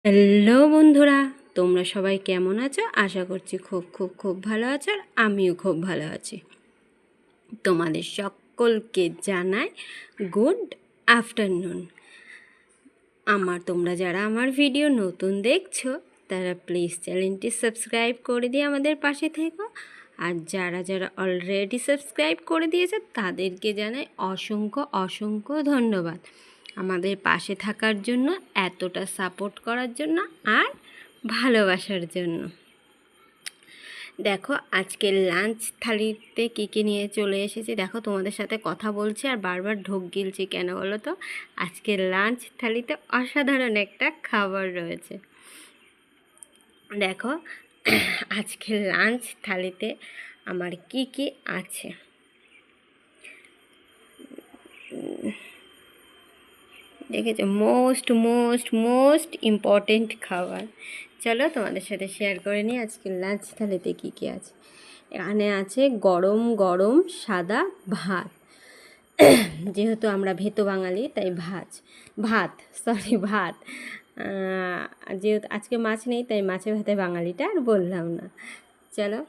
Hello বন্ধুরা, তোমরা সবাই কেমন আছো? আশা করছি খুব ভালো আছো, আর আমিও খুব ভালো আছি। তোমাদের সকলকে জানাই গুড আফটারনুন। তোমরা যারা আমার ভিডিও নতুন দেখছো তারা প্লিজ চ্যানেলটি সাবস্ক্রাইব করে দিয়ে আমাদের পাশে থেকো। আর যারা যারা অলরেডি সাবস্ক্রাইব করে দিয়েছে তাদেরকে জানাই অসংখ্য ধন্যবাদ আমাদের পাশে থাকার জন্য, এতটা সাপোর্ট করার জন্য আর ভালোবাসার জন্য। দেখো আজকের লাঞ্চ থালিতে কী কী নিয়ে চলে এসেছি। দেখো তোমাদের সাথে কথা বলছি আর বারবার ঢোক গিলছি কেন বলো তো? আজকের লাঞ্চ থালিতে অসাধারণ একটা খাবার রয়েছে। দেখো আজকের লাঞ্চ থালিতে আমার কি কি আছে। দেখেছো, মোস্ট ইম্পর্টেন্ট খাবার। চলো তোমাদের সাথে শেয়ার করে নিই আজকের লাঞ্চ থালিতে কী কী আছে। এখানে আছে গরম গরম সাদা ভাত। যেহেতু আমরা ভেতো বাঙালি তাই ভাত যেহেতু আজকে মাছ নেই তাই মাছে ভাতে বাঙালিটা আর বললাম না। চলো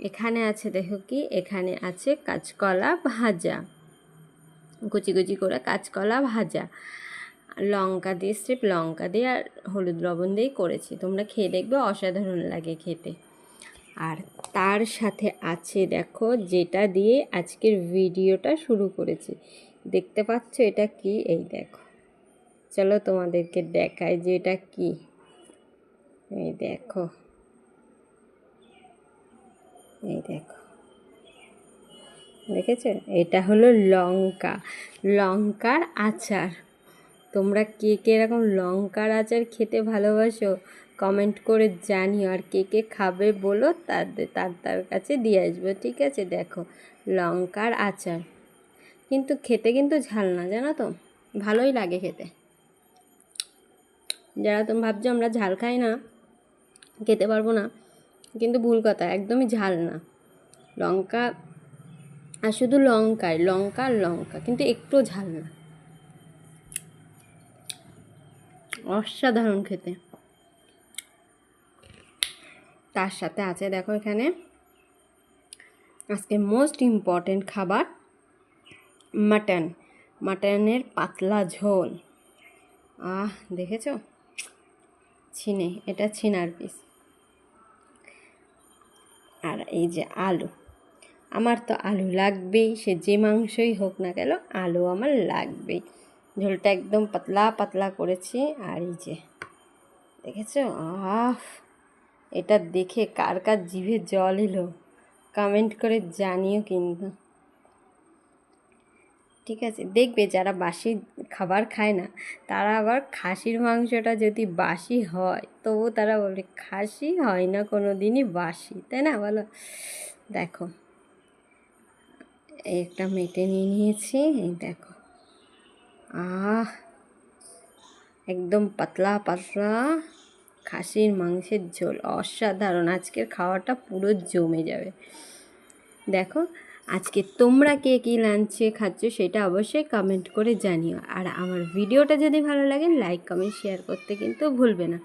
এখানে আছে, দেখো কি এখানে আছে কাঁচকলা ভাজা, কুচি করে কাঁচকলা ভাজা, লঙ্কা দিয়ে স্ট্রিপ লঙ্কা দিয়ে আর হলুদ লবণ দিয়েই করেছি। তোমরা খেয়ে দেখবে, অসাধারণ লাগে খেতে। আর তার সাথে আছে দেখো, যেটা দিয়ে আজকের ভিডিওটা শুরু করেছি, দেখতে পাচ্ছ এটা কি? এই দেখো, চলো তোমাদেরকে দেখাই যে এটা কি। এই দেখো দেখেছো, এটা হলো লঙ্কার আচার। তোমরা কে কে এরকম লঙ্কার আচার খেতে ভালোবাসো কমেন্ট করে জানিও, আর কে কে খাবে বলো, তার কাছে দিয়ে আসবো, ঠিক আছে? দেখো লঙ্কার আচার, কিন্তু খেতে কিন্তু ঝাল না, জানো তো, ভালোই লাগে খেতে। যারা তুমি ভাবছো আমরা ঝাল খাই না, খেতে পারবো না, কিন্তু ভুল কথা, একদমই ঝাল না। লঙ্কা আর শুধু লঙ্কা কিন্তু একটু ঝাল না, অসাধারণ খেতে। তার সাথে আছে দেখো এখানে আজকে মোস্ট ইম্পর্টেন্ট খাবার, মাটনের পাতলা ঝোল। দেখেছো, এটা ছিনার পিস। আর এই যে আলু, আমার তো আলু লাগবেই, সে যে মাংসই হোক না কেন আলু আমার লাগবেই। ঝোলটা একদম পাতলা করেছি। আর এই যে দেখেছো, এটা দেখে কার জিভে জল এলো কমেন্ট করে জানিও কিন্তু, ঠিক আছে? দেখবে যারা বাসি খাবার খায় না তারা আবার খাসির মাংসটা যদি বাসি হয় তবু তারা বলে খাসি হয় না কোনো দিনই বাসি, তাই না বলো? দেখো একটা মেটে নিয়েছি, এই দেখো, একদম পাতলা খাসির মাংসের ঝোল, অসাধারণ। আজকের খাওয়াটা পুরো জমে যাবে। দেখো আজকে তোমরা কে কী লাঞ্চে খাচ্ছ সেটা অবশ্যই কমেন্ট করে জানিও। আর আমার ভিডিওটা যদি ভালো লাগে লাইক কমেন্ট শেয়ার করতে কিন্তু ভুলবে না।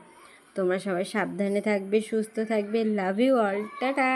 তোমরা সবাই সাবধানে থাকবে, সুস্থ থাকবে। Love you all, tata.